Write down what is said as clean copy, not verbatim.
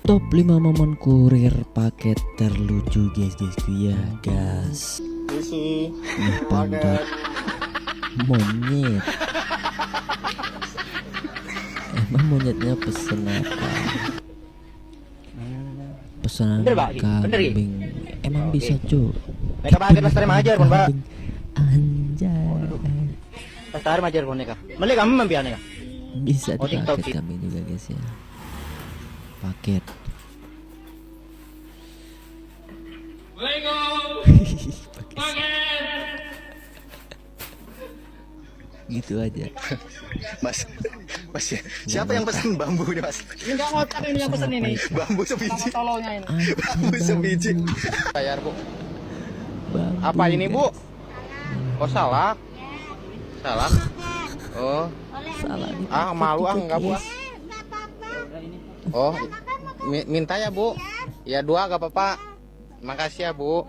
Top 5 momen kurir paket terlucu guys ya guys. Nih pantat monyet. Emang monyetnya pesen apa? Pesanan kambing. Emang bisa cuy? Mereka pakai lestari majar pun pak. Anjay. Lestari majar pun mereka. Mereka kamu membiarkan mereka. Bisa dipaket kami juga guys ya. Paket. Gitu aja. Mas ya. Siapa yang pesen bambu nih mas? Ini nggak ngotak ini yang pesen ini. Bambu sebiji. Tolongnya ini. Bambu sebiji. Bayar bu. Bambu, Apa ini bu? Oh salah. Salah. Oh. Salah nih. Ah malu ah enggak bu. Oh minta ya bu. Ya 2 gak apa-apa. Makasih ya bu.